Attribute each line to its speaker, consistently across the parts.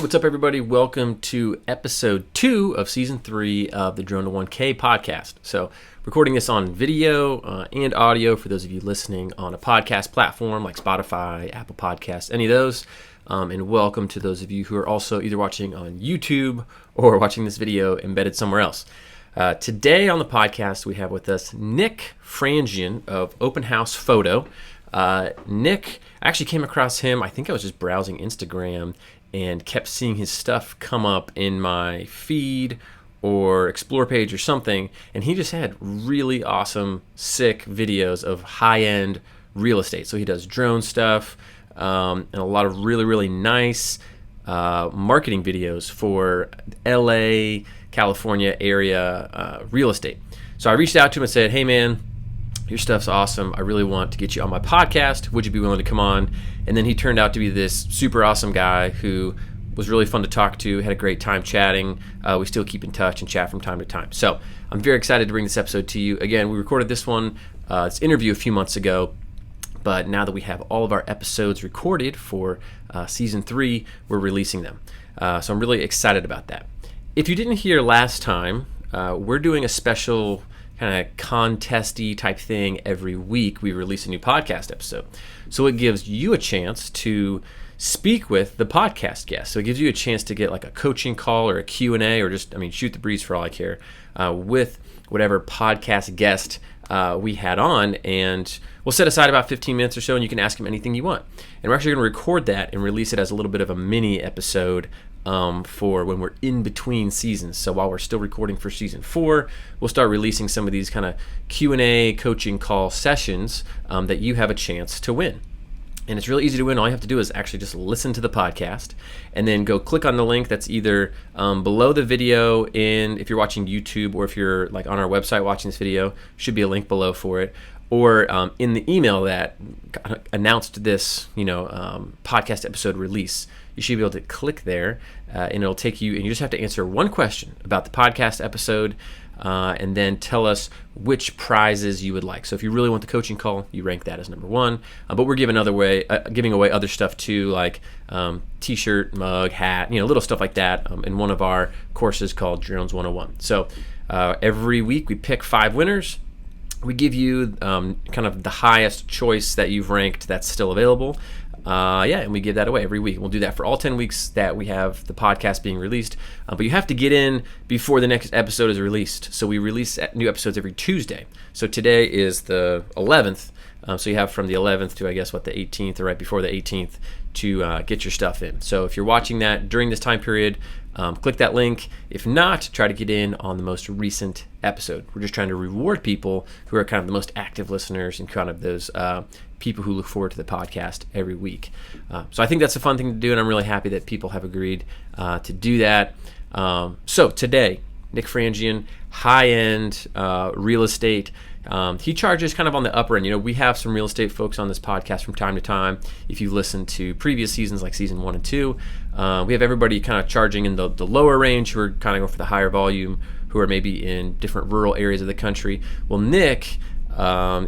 Speaker 1: what's up, everybody? Welcome to episode 2 of season 3 of the Drone to 1K podcast. So, recording this on video and audio for those of you listening on a podcast platform like Spotify, Apple Podcasts, any of those. And welcome to those of you who are also either watching on YouTube or watching this video embedded somewhere else. Today on the podcast, we have with us Nick Frandjian of Open House Foto. Nick, I actually came across him, I think I was just browsing Instagram and kept seeing his stuff come up in my feed or explore page or something, and he just had really awesome, sick videos of high-end real estate. So he does drone stuff and a lot of really, really nice marketing videos for LA, California area real estate. So I reached out to him and said, hey man, your stuff's awesome. I really want to get you on my podcast. Would you be willing to come on? And then he turned out to be this super awesome guy who was really fun to talk to, had a great time chatting. We still keep in touch and chat from time to time. So I'm very excited to bring this episode to you. Again, we recorded this interview a few months ago, but now that we have all of our episodes recorded for season 3, we're releasing them. So I'm really excited about that. If you didn't hear last time, we're doing a special kind of contesty type thing every week. We release a new podcast episode. So it gives you a chance to speak with the podcast guest. So it gives you a chance to get like a coaching call or a Q&A or just, shoot the breeze for all I care with whatever podcast guest we had on. And we'll set aside about 15 minutes or so and you can ask him anything you want. And we're actually going to record that and release it as a little bit of a mini episode for when we're in between seasons. So while we're still recording for season 4, we'll start releasing some of these kind of Q&A coaching call sessions that you have a chance to win. And it's really easy to win. All you have to do is actually just listen to the podcast and then go click on the link that's either below the video if you're watching YouTube, or if you're like on our website watching this video, should be a link below for it. Or in the email that announced this, podcast episode release, you should be able to click there, and it'll take you. And you just have to answer one question about the podcast episode, and then tell us which prizes you would like. So if you really want the coaching call, you rank that as number 1. But we're giving away other stuff too, like T-shirt, mug, hat, little stuff like that, in one of our courses called Drones 101. So every week we pick 5 winners. We give you kind of the highest choice that you've ranked that's still available. And we give that away every week. We'll do that for all 10 weeks that we have the podcast being released. But you have to get in before the next episode is released. So we release new episodes every Tuesday. So today is the 11th. So you have from the 11th to, the 18th, or right before the 18th, to get your stuff in. So if you're watching that during this time period, click that link. If not, try to get in on the most recent episode. We're just trying to reward people who are kind of the most active listeners and kind of those people who look forward to the podcast every week. So I think that's a fun thing to do, and I'm really happy that people have agreed to do that. So today, Nick Frandjian, high-end real estate. He charges kind of on the upper end. We have some real estate folks on this podcast from time to time. If you listen to previous seasons, like season 1 and 2, we have everybody kind of charging in the lower range who are kind of going for the higher volume, who are maybe in different rural areas of the country. Well, Nick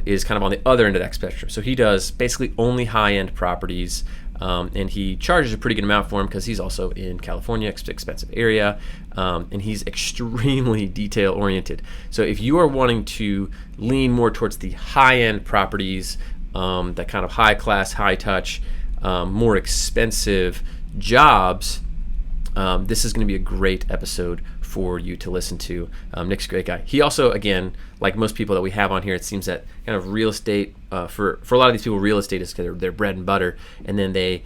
Speaker 1: is kind of on the other end of that spectrum. So he does basically only high-end properties, and he charges a pretty good amount for him because he's also in California, expensive area, and he's extremely detail-oriented. So if you are wanting to lean more towards the high-end properties, that kind of high-class, high-touch, more expensive jobs, this is going to be a great episode for you to listen to. Nick's a great guy. He also, again, like most people that we have on here, it seems that kind of real estate, for a lot of these people, real estate is their bread and butter, and then they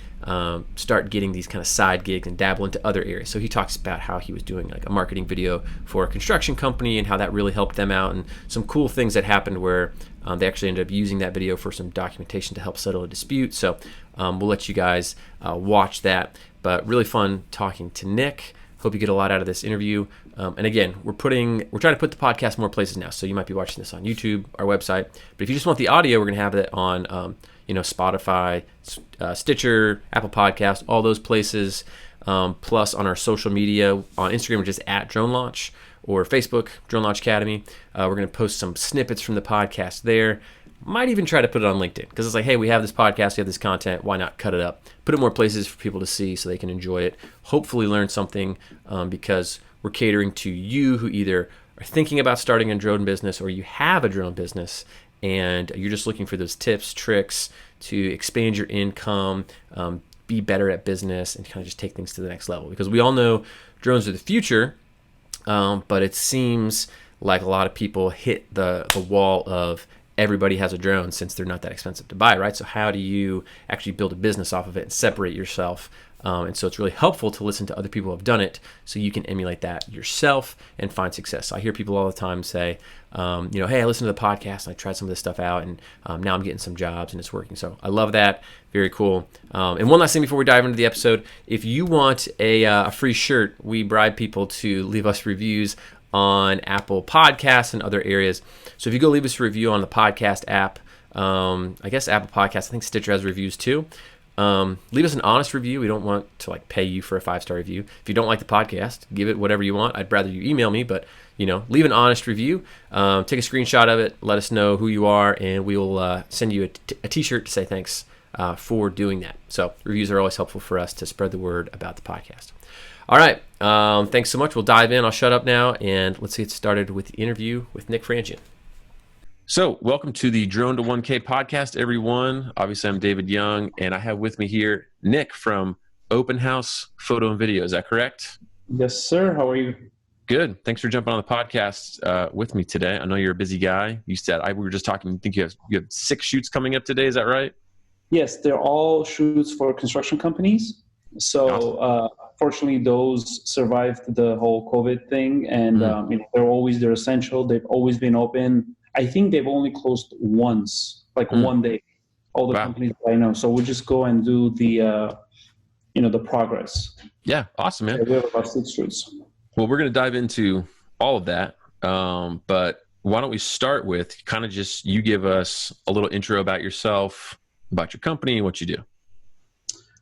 Speaker 1: start getting these kind of side gigs and dabble into other areas. So he talks about how he was doing like a marketing video for a construction company and how that really helped them out, and some cool things that happened where they actually ended up using that video for some documentation to help settle a dispute. So we'll let you guys watch that. But really fun talking to Nick. Hope you get a lot out of this interview. And again, we're trying to put the podcast more places now. So you might be watching this on YouTube, our website. But if you just want the audio, we're going to have it on Spotify, Stitcher, Apple Podcasts, all those places. Plus on our social media, on Instagram, which is @DroneLaunch, or Facebook, Drone Launch Academy. We're going to post some snippets from the podcast there. Might even try to put it on LinkedIn because it's like, hey, we have this podcast, we have this content. Why not cut it up? Put it more places for people to see so they can enjoy it. Hopefully learn something because we're catering to you who either are thinking about starting a drone business or you have a drone business and you're just looking for those tips, tricks to expand your income, be better at business, and kind of just take things to the next level. Because we all know drones are the future, but it seems like a lot of people hit the wall of everybody has a drone since they're not that expensive to buy, right? So how do you actually build a business off of it and separate yourself? And so it's really helpful to listen to other people who have done it so you can emulate that yourself and find success. I hear people all the time say, hey, I listened to the podcast and I tried some of this stuff out and now I'm getting some jobs and it's working. So I love that. Very cool. And one last thing before we dive into the episode, if you want a free shirt, we bribe people to leave us reviews on Apple Podcasts and other areas. So if you go leave us a review on the podcast app, I guess Apple Podcasts, I think Stitcher has reviews too. Leave us an honest review. We don't want to pay you for a 5-star review. If you don't like the podcast, give it whatever you want. I'd rather you email me, but leave an honest review. Take a screenshot of it. Let us know who you are, and we will send you a t-shirt to say thanks for doing that. So reviews are always helpful for us to spread the word about the podcast. All right. Thanks so much. We'll dive in. I'll shut up now, and let's get started with the interview with Nick Frandjian. So welcome to the Drone to 1K podcast, everyone. Obviously, I'm David Young, and I have with me here Nick from Open House Photo and Video. Is that correct?
Speaker 2: Yes, sir. How are you?
Speaker 1: Good. Thanks for jumping on the podcast with me today. I know you're a busy guy. You said we were just talking. I think you have 6 shoots coming up today. Is that right?
Speaker 2: Yes, they're all shoots for construction companies. So awesome. Fortunately, those survived the whole COVID thing, and they're essential. They've always been open. I think they've only closed once, one day. All the companies I know. So we'll just go and do the progress.
Speaker 1: Yeah, awesome, man.
Speaker 2: We have about 6 shoots.
Speaker 1: Well, we're going to dive into all of that, but why don't we start with kind of just you give us a little intro about yourself, about your company, and what you do.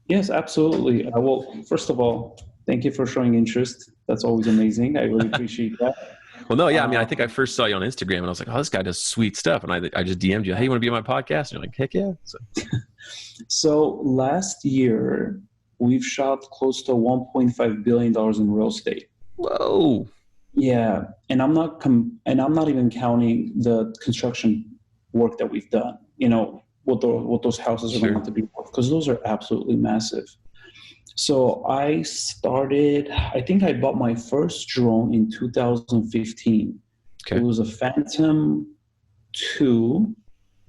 Speaker 2: Yes, absolutely. Well, first of all, thank you for showing interest. That's always amazing. I really appreciate that.
Speaker 1: Well, no, yeah. I think I first saw you on Instagram and I was like, oh, this guy does sweet stuff. And I just DM'd you, hey, you want to be on my podcast? And you're like, heck yeah.
Speaker 2: So last year, we've shot close to $1.5 billion in real estate.
Speaker 1: Whoa.
Speaker 2: Yeah. And I'm not even counting the construction work that we've done, what those houses are going to have to be worth, because those are absolutely massive. So I think I bought my first drone in 2015. Okay. It was a Phantom 2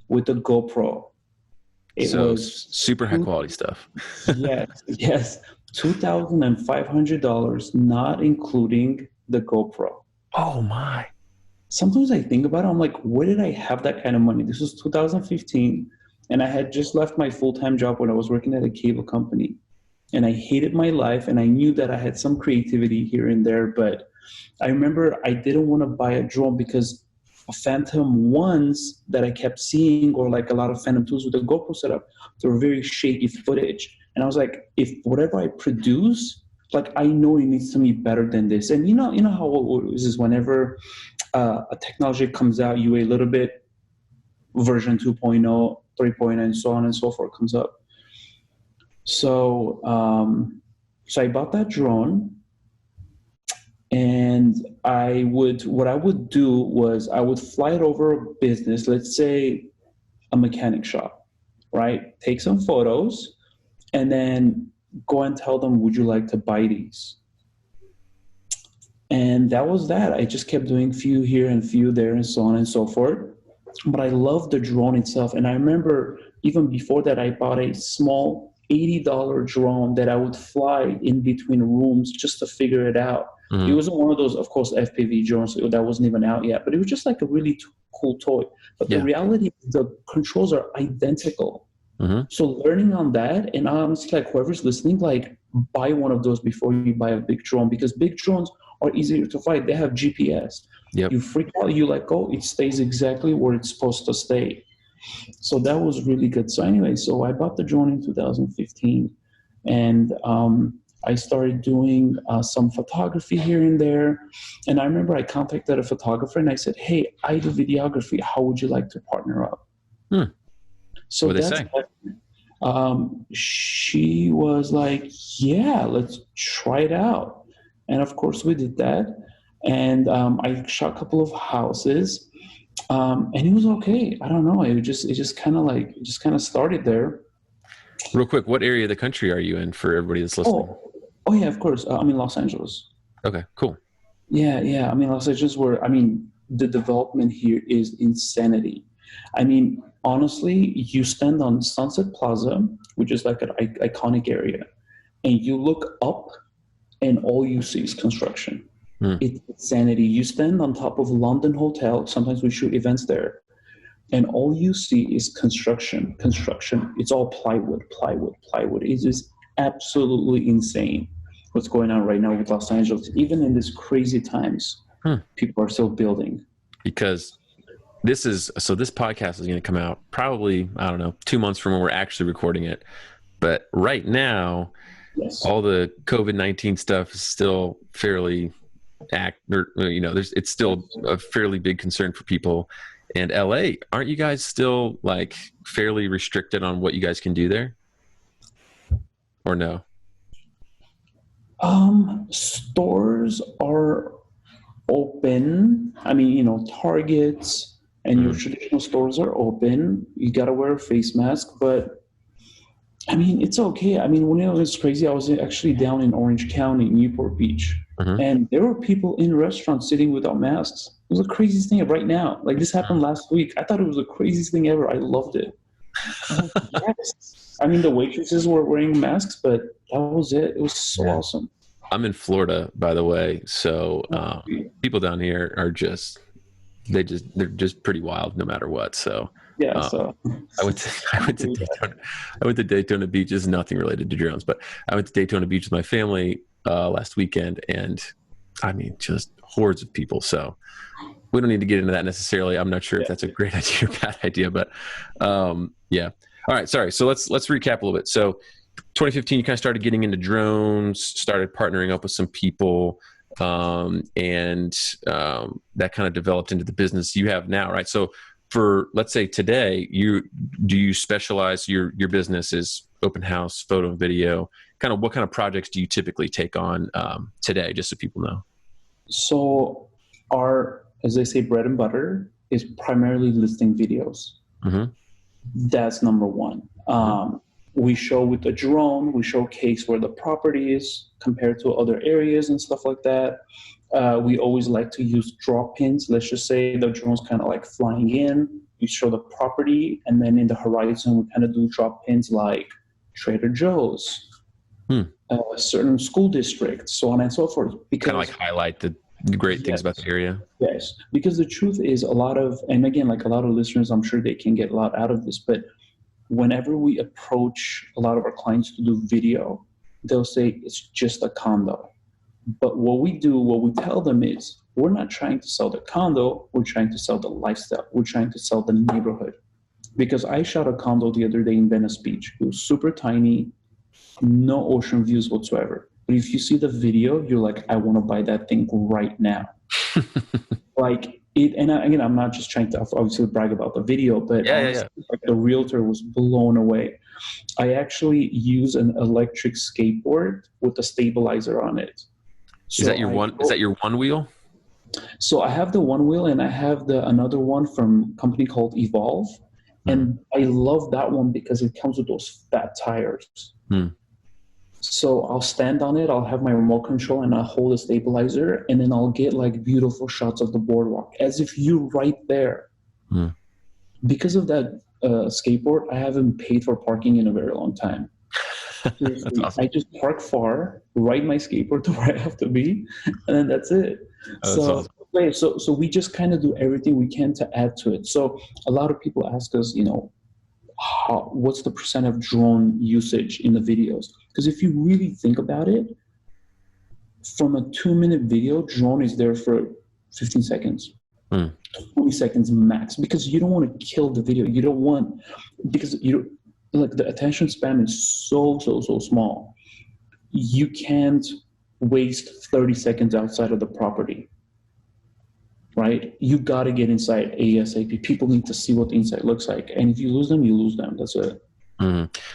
Speaker 2: with a GoPro. It was
Speaker 1: super high quality stuff.
Speaker 2: Yes. $2,500, not including the GoPro.
Speaker 1: Oh my.
Speaker 2: Sometimes I think about it, I'm like, where did I have that kind of money? This was 2015, and I had just left my full-time job when I was working at a cable company. And I hated my life, and I knew that I had some creativity here and there, but I remember I didn't want to buy a drone because Phantom 1s that I kept seeing, or a lot of Phantom 2s with the GoPro setup, they were very shaky footage. And I was like, if whatever I produce, I know it needs to be better than this. And you know how it is whenever a technology comes out, a little bit, version 2.0, 3.0, and so on and so forth comes up. So I bought that drone, and what I would do was I would fly it over a business, let's say a mechanic shop, right? Take some photos, and then go and tell them, would you like to buy these? And that was that. I just kept doing few here and few there and so on and so forth. But I loved the drone itself. And I remember even before that, I bought a small $80 drone that I would fly in between rooms just to figure it out. Mm-hmm. It wasn't one of those, of course, FPV drones that wasn't even out yet, but it was just a really cool toy. But the reality is the controls are identical. Mm-hmm. So learning on that, and honestly, whoever's listening, buy one of those before you buy a big drone, because big drones are easier to fly. They have GPS. Yep. You freak out, you let go, it stays exactly where it's supposed to stay. So that was really good. So anyway, I bought the drone in 2015, and I started doing some photography here and there. And I remember I contacted a photographer and I said, hey, I do videography. How would you like to partner up?
Speaker 1: Hmm.
Speaker 2: So
Speaker 1: What they
Speaker 2: that's
Speaker 1: say?
Speaker 2: she was like, yeah, let's try it out. And of course we did that. And I shot a couple of houses, and it was okay. I don't know. It just kind of started there.
Speaker 1: Real quick, what area of the country are you in for everybody that's listening?
Speaker 2: Oh yeah, of course. I'm in Los Angeles.
Speaker 1: Okay, cool.
Speaker 2: Yeah, yeah. I mean, Los Angeles, where I mean, the development here is insanity. I mean, honestly, you stand on Sunset Plaza, which is like an iconic area, and you look up, and all you see is construction.
Speaker 1: Hmm.
Speaker 2: It's insanity. You stand on top of London Hotel. Sometimes we shoot events there, and all you see is construction, construction. It's all plywood, plywood, plywood. It is absolutely insane what's going on right now with Los Angeles. Even in these crazy times,
Speaker 1: Hmm.
Speaker 2: people are still building.
Speaker 1: Because this podcast is going to come out probably, I don't know, 2 months from when we're actually recording it. But right now,
Speaker 2: Yes.
Speaker 1: all the COVID-19 stuff is still fairly it's still a fairly big concern for people. And LA, aren't you guys still like fairly restricted on what you guys can do there? Or no?
Speaker 2: Stores are open. I mean, Targets and your traditional stores are open. You got to wear a face mask, but I mean, it's okay. I mean, when it was crazy, I was actually down in Orange County, Newport Beach, and there were people in restaurants sitting without masks. It was the craziest thing right now. Like this happened last week. I thought it was the craziest thing ever. I loved it. Yes. I mean, the waitresses were wearing masks, but that was it. It was so awesome.
Speaker 1: I'm in Florida, by the way, so people down here are they're just pretty wild no matter what. So
Speaker 2: yeah, so
Speaker 1: I went to Daytona Beach. This is nothing related to drones, but I went to Daytona Beach with my family last weekend, and I mean, just hordes of people. So we don't need to get into that necessarily. I'm not sure if that's a great idea or bad idea, but yeah. All right, sorry. So let's recap a little bit. So 2015, you kind of started getting into drones, started partnering up with some people, and that kind of developed into the business you have now, right? So for, let's say today, do you specialize, your business is Open House Photo and Video? Kind of what kind of projects do you typically take on today, just so people know?
Speaker 2: So our, as they say, bread and butter is primarily listing videos. That's number one. We show with the drone, we showcase where the property is compared to other areas and stuff like that. We always like to use drop pins. Let's just say the drone's kind of like flying in. We show the property, and then in the horizon, we kind of do drop pins like Trader Joe's, certain school districts, so on and so forth. Because
Speaker 1: kind of like highlight the great things about the area.
Speaker 2: Yes, because the truth is and again, like a lot of listeners, I'm sure they can get a lot out of this, but whenever we approach a lot of our clients to do video, they'll say it's just a condo. But what we tell them is, we're not trying to sell the condo, we're trying to sell the lifestyle, we're trying to sell the neighborhood. Because I shot a condo the other day in Venice Beach. It was super tiny, no ocean views whatsoever. But if you see the video, you're like, I want to buy that thing right now. Like it, and again, I'm not just trying to obviously brag about the video, but honestly, like the realtor was blown away. I actually use an electric skateboard with a stabilizer on it. So
Speaker 1: is that your one wheel?
Speaker 2: So I have the one wheel, and I have another one from a company called Evolve, and I love that one because it comes with those fat tires. So I'll stand on it, I'll have my remote control, and I'll hold a stabilizer, and then I'll get like beautiful shots of the boardwalk as if you're right there. Because of that skateboard, I haven't paid for parking in a very long time. That's awesome. I just park far, ride my skateboard to where I have to be, and then that's it. So we just kind of do everything we can to add to it. So a lot of people ask us, what's the % of drone usage in the videos? Because if you really think about it, from a 2-minute video, drone is there for 15 seconds, 20 seconds max, because you don't want to kill the video. You don't want, because like the attention span is so small. You can't waste 30 seconds outside of the property. right? You got to get inside ASAP. People need to see what the inside looks like. And if you lose them, you lose them. That's it.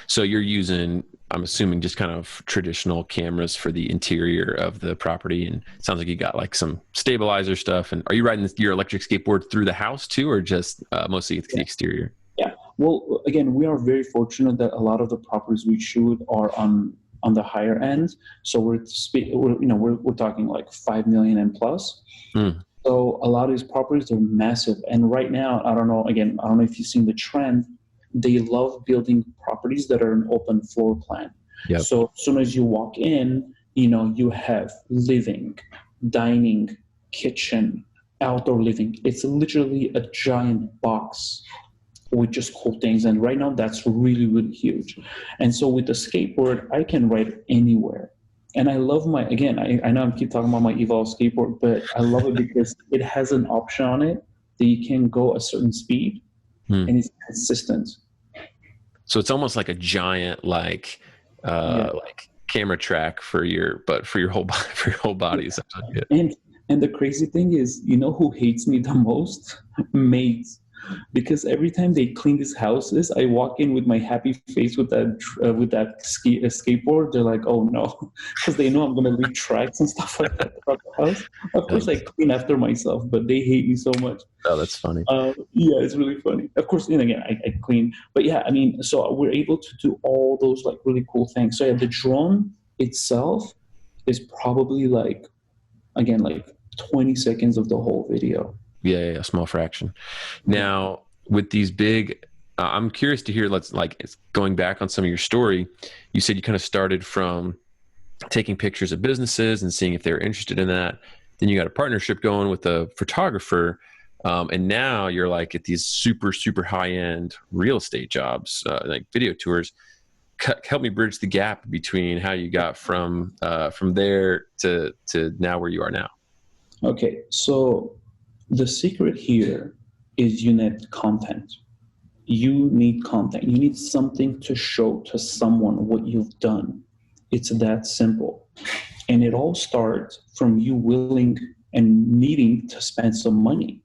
Speaker 1: So you're using, I'm assuming, just kind of traditional cameras for the interior of the property, and it sounds like you got like some stabilizer stuff. And are you riding your electric skateboard through the house too, or just mostly the exterior?
Speaker 2: Yeah. Well, again, we are very fortunate that a lot of the properties we shoot are on the higher end. So we're talking like 5 million and plus. So a lot of these properties are massive. And right now, I don't know if you've seen the trend. They love building properties that are an open floor plan.
Speaker 1: Yep.
Speaker 2: So as soon as you walk in, you have living, dining, kitchen, outdoor living. It's literally a giant box with just cool things. And right now that's really, really huge. And so with the skateboard, I can ride anywhere. And I love I know I keep talking about my Evolve skateboard, but I love it because it has an option on it that you can go a certain speed and it's consistent.
Speaker 1: So it's almost like a giant, like camera track for your whole body.
Speaker 2: And the crazy thing is, who hates me the most? Maids. Because every time they clean these houses, I walk in with my happy face with that skateboard. They're like, "Oh no," because they know I'm gonna leave tracks and stuff like that throughout the house. Of course, I clean after myself, but they hate me so much.
Speaker 1: Oh, that's funny.
Speaker 2: Yeah, it's really funny. Of course, and again, I clean, but yeah, I mean, so we're able to do all those like really cool things. So yeah, the drone itself is probably like 20 seconds of the whole video.
Speaker 1: Yeah, a small fraction. Now, with these big, I'm curious to hear. It's going back on some of your story. You said you kind of started from taking pictures of businesses and seeing if they're interested in that. Then you got a partnership going with a photographer, and now you're like at these super, super high end real estate jobs, like video tours. Help me bridge the gap between how you got from there to now where you are now.
Speaker 2: Okay, so the secret here is you need content. You need content. You need something to show to someone what you've done. It's that simple. And it all starts from you willing and needing to spend some money.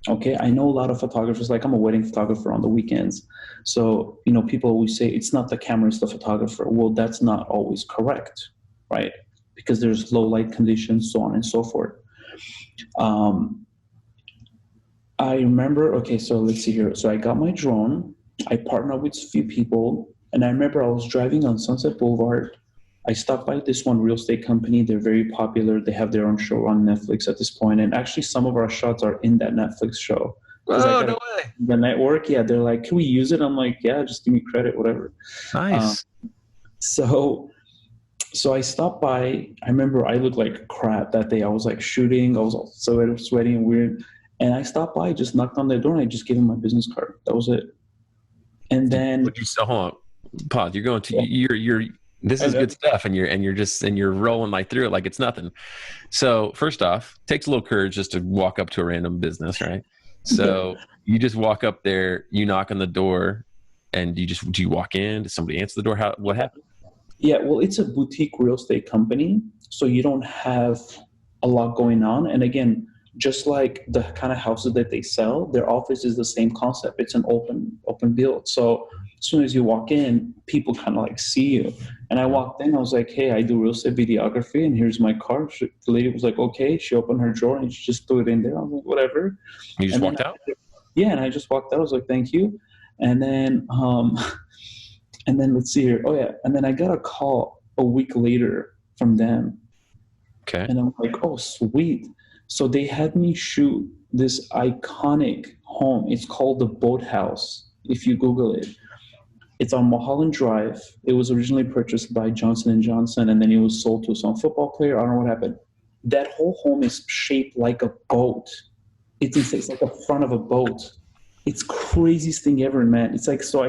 Speaker 2: Okay, I know a lot of photographers, like I'm a wedding photographer on the weekends. So, people always say it's not the camera, it's the photographer. Well, that's not always correct, right? Because there's low light conditions, so on and so forth. I remember, okay, so let's see here. So I got my drone, I partnered with a few people, and I remember I was driving on Sunset Boulevard. I stopped by this one real estate company. They're very popular. They have their own show on Netflix at this point. And actually some of our shots are in that Netflix show.
Speaker 1: Oh, no way.
Speaker 2: The network, yeah, they're like, can we use it? I'm like, yeah, just give me credit, whatever.
Speaker 1: Nice.
Speaker 2: So I stopped by. I remember I looked like crap that day. I was like shooting. I was all sweaty and weird. And I stopped by, just knocked on their door, and I just gave them my business card. That was it. And then,
Speaker 1: would you still hold on? Pause. You're going to you're. This is good stuff, and you're rolling right through it like it's nothing. So first off, it takes a little courage just to walk up to a random business, right? So you just walk up there, you knock on the door, and do you walk in? Does somebody answer the door? What happened?
Speaker 2: Yeah, well, it's a boutique real estate company, so you don't have a lot going on. And again, just like the kind of houses that they sell, their office is the same concept. It's an open build. So as soon as you walk in, people kind of like see you. And I walked in, I was like, hey, I do real estate videography, and here's my card. The lady was like, okay. She opened her drawer and she just threw it in there. I was like, whatever.
Speaker 1: You just walked out?
Speaker 2: Yeah, and I just walked out. I was like, thank you. And then let's see here. Oh yeah, and then I got a call a week later from them.
Speaker 1: Okay.
Speaker 2: And I'm like, oh, sweet. So they had me shoot this iconic home. It's called the Boathouse. If you Google it, it's on Mulholland Drive. It was originally purchased by Johnson & Johnson, and then it was sold to some football player. I don't know what happened. That whole home is shaped like a boat. It's like the front of a boat. It's craziest thing ever, man. It's like, so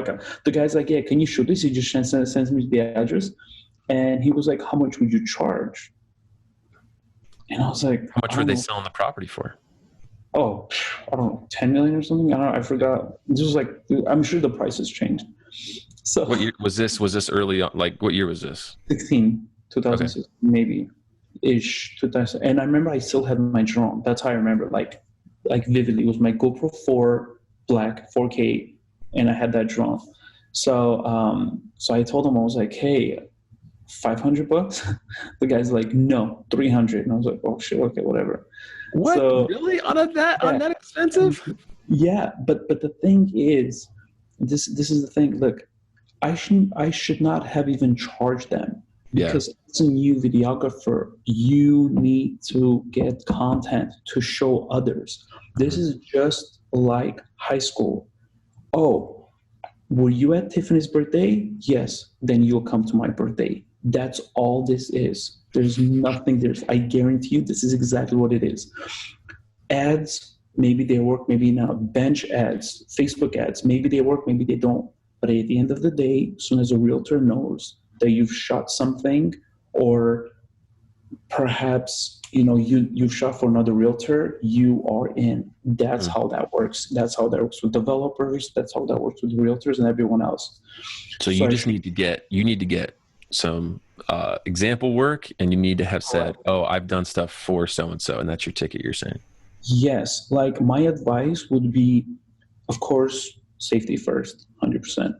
Speaker 2: the guy's like, yeah, can you shoot this? He just sends me the address. And he was like, how much would you charge? And I was like,
Speaker 1: how much were they selling the property for?
Speaker 2: Oh, I don't know, 10 million or something. I don't know. I forgot. This was like, I'm sure the price has changed. So
Speaker 1: what year was this? Was this early on? Like what year was this?
Speaker 2: 2016, okay. Maybe. ish, 2000. And I remember I still had my drone. That's how I remember, like vividly. It was my GoPro 4 black 4K, and I had that drone. So so I told him, I was like, hey, $500. The guy's like, no, 300. And I was like, oh shit, okay, whatever.
Speaker 1: What?
Speaker 2: So
Speaker 1: Really? On that expensive?
Speaker 2: yeah, but the thing is, this is the thing. Look, I should not have even charged them,
Speaker 1: Yeah.
Speaker 2: because as a new videographer, you need to get content to show others. This is just like high school. Oh, were you at Tiffany's birthday? Yes, then you'll come to my birthday. That's all this is. There's nothing there's I guarantee you this is exactly what it is. Ads, maybe they work, maybe not. Bench ads, Facebook ads, maybe they work, maybe they don't. But at the end of the day, as soon as a realtor knows that you've shot something, or perhaps you've shot for another realtor, you are in. That's how that works. That's how that works with developers. That's how that works with realtors and everyone else.
Speaker 1: So you just need to get some example work, and you need to have said, oh, I've done stuff for so-and-so, and that's your ticket, you're saying?
Speaker 2: Yes. Like, my advice would be, of course, safety first, 100%.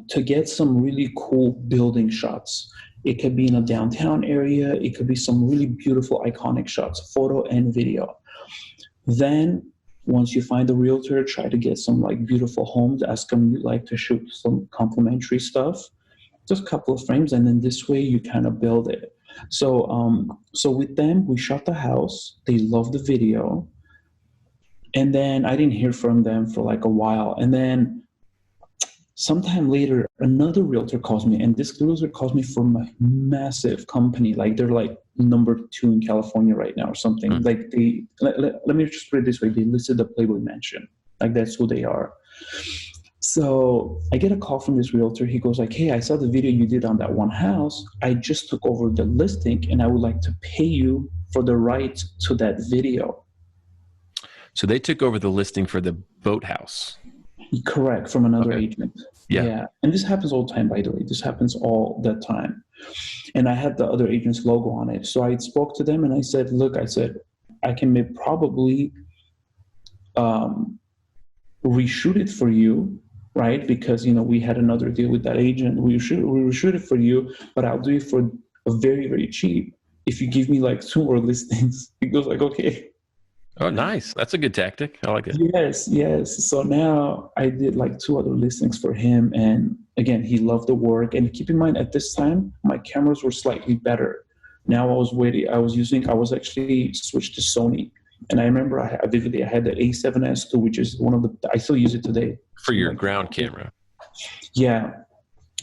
Speaker 2: To get some really cool building shots. It could be in a downtown area. It could be some really beautiful, iconic shots, photo and video. Then once you find a realtor, try to get some like beautiful homes. Ask them you'd like to shoot some complimentary stuff, just a couple of frames, and then this way you kind of build it. So with them, we shot the house. They loved the video, and then I didn't hear from them for like a while, and then sometime later, another realtor calls me, and this realtor calls me from a massive company. Like, they're like number 2 in California right now or something. Like, let me just put it this way. They listed the Playboy Mansion. Like, that's who they are. So I get a call from this realtor. He goes like, hey, I saw the video you did on that one house. I just took over the listing, and I would like to pay you for the rights to that video.
Speaker 1: So they took over the listing for the boathouse.
Speaker 2: Correct, from another agent.
Speaker 1: Yeah.
Speaker 2: And this happens all the time, by the way. This happens all the time. And I had the other agent's logo on it. So I spoke to them and I said, look, I can probably reshoot it for you, right? Because, we had another deal with that agent. We reshoot it for you, but I'll do it for a very, very cheap if you give me like 2 more listings. He goes like, okay.
Speaker 1: Oh, nice. That's a good tactic. I like it.
Speaker 2: Yes. So now I did like 2 other listings for him. And again, he loved the work. And keep in mind, at this time, my cameras were slightly better. Now I was actually switched to Sony. And I remember I vividly, I had the A7S II, which is I still use it today.
Speaker 1: For your ground camera.
Speaker 2: Yeah.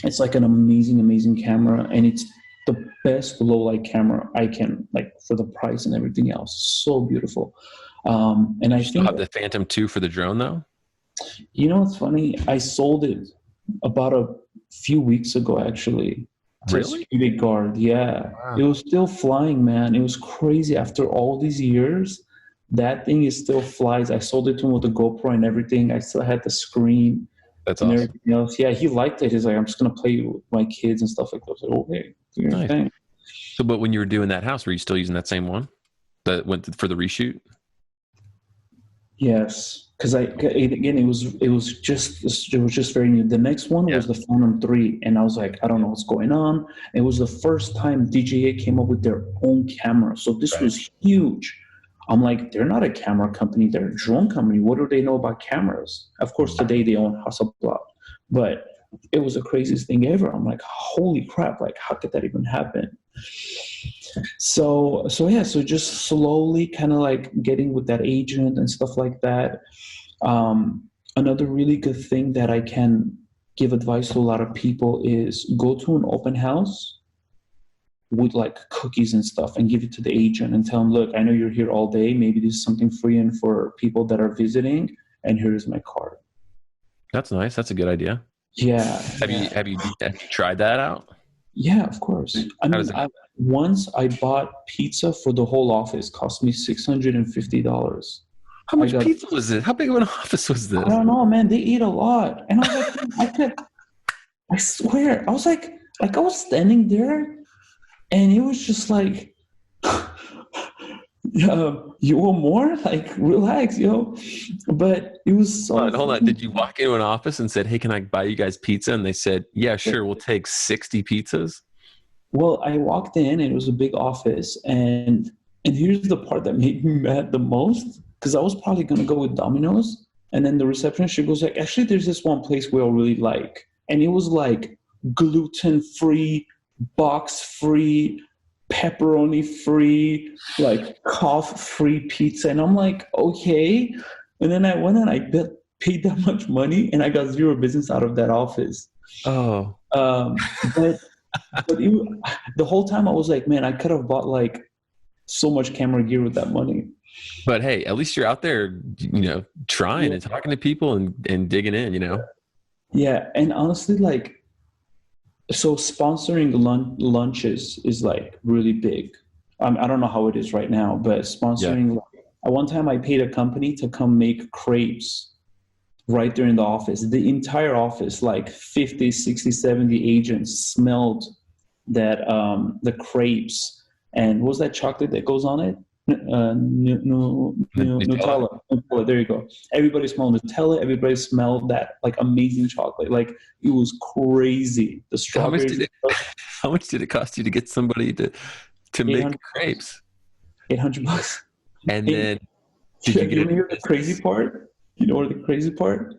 Speaker 2: It's like an amazing, amazing camera. And it's the best low light camera I can, like, for the price and everything else. So beautiful. And I
Speaker 1: still have the Phantom 2 for the drone though?
Speaker 2: It's funny. I sold it about a few weeks ago, actually.
Speaker 1: Really?
Speaker 2: Security guard. Yeah. Wow. It was still flying, man. It was crazy. After all these years, that thing still flies. I sold it to him with the GoPro and everything. I still had the screen.
Speaker 1: That's
Speaker 2: and
Speaker 1: awesome.
Speaker 2: Everything else. Yeah, he liked it. He's like, I'm just going to play with my kids and stuff like that. I was like, okay, do your thing.
Speaker 1: So, but when you were doing that house, were you still using that same one that went for the reshoot?
Speaker 2: Yes, because it was just very new. The next one was the Phantom 3, and I was like, I don't know what's going on. It was the first time DJI came up with their own camera, so this was huge. I'm like, they're not a camera company; they're a drone company. What do they know about cameras? Of course, today they own Hasselblad, but it was the craziest thing ever. I'm like, holy crap! Like, how could that even happen? So just slowly kind of like getting with that agent and stuff like that. Another really good thing that I can give advice to a lot of people is go to an open house with like cookies and stuff and give it to the agent and tell them, look, I know you're here all day. Maybe this is something free and for people that are visiting, and here's my card.
Speaker 1: That's nice. That's a good idea.
Speaker 2: Yeah.
Speaker 1: Have you tried that out?
Speaker 2: Yeah, of course. Once I bought pizza for the whole office. Cost me $650.
Speaker 1: How much pizza was it? How big of an office was this?
Speaker 2: I don't know, man. They eat a lot. And I was like, I swear, I was like I was standing there, and it was just like You want more? Like, relax, yo. But it was so
Speaker 1: Hold on. Did you walk into an office and said, hey, can I buy you guys pizza? And they said, yeah, sure. We'll take 60 pizzas.
Speaker 2: Well, I walked in and it was a big office, and here's the part that made me mad the most, because I was probably gonna go with Domino's, and then the receptionist, she goes like, actually, there's this one place we all really like, and it was like gluten-free, box-free, pepperoni-free, like cough-free pizza, and I'm like, okay, and then I went and paid that much money, and I got zero business out of that office.
Speaker 1: Oh,
Speaker 2: But the whole time I was like, man, I could have bought like so much camera gear with that money.
Speaker 1: but hey, at least you're out there, trying and talking to people and digging in.
Speaker 2: Yeah, and honestly, like, so sponsoring lunches is like really big. I don't know how it is right now, but sponsoring. Yeah. At one time, I paid a company to come make crepes right there in the office. The entire office, like 50, 60, 70 agents smelled that the crepes. And what was that chocolate that goes on it? Nutella. There you go. Everybody smelled Nutella. Everybody smelled that like amazing chocolate. Like, it was crazy. The strawberries.
Speaker 1: How much did it cost you to get somebody to make crepes?
Speaker 2: $800.
Speaker 1: And then did you get
Speaker 2: the crazy part? You know what the crazy part?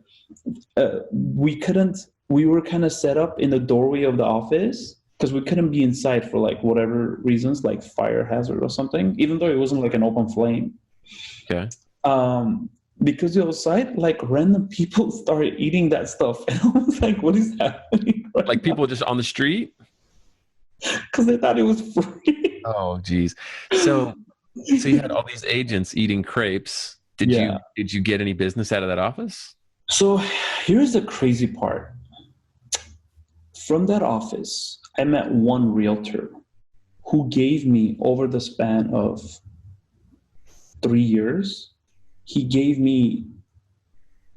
Speaker 2: We were kind of set up in the doorway of the office, because we couldn't be inside for like whatever reasons, like fire hazard or something, even though it wasn't like an open flame.
Speaker 1: Okay.
Speaker 2: Because the outside, like random people started eating that stuff. And I was like, what is happening?
Speaker 1: Like people just on the street?
Speaker 2: Because they thought it was free.
Speaker 1: Oh, geez. So you had all these agents eating crepes. Did you get any business out of that office?
Speaker 2: So here's the crazy part. From that office, I met one realtor who gave me, over the span of 3 years, he gave me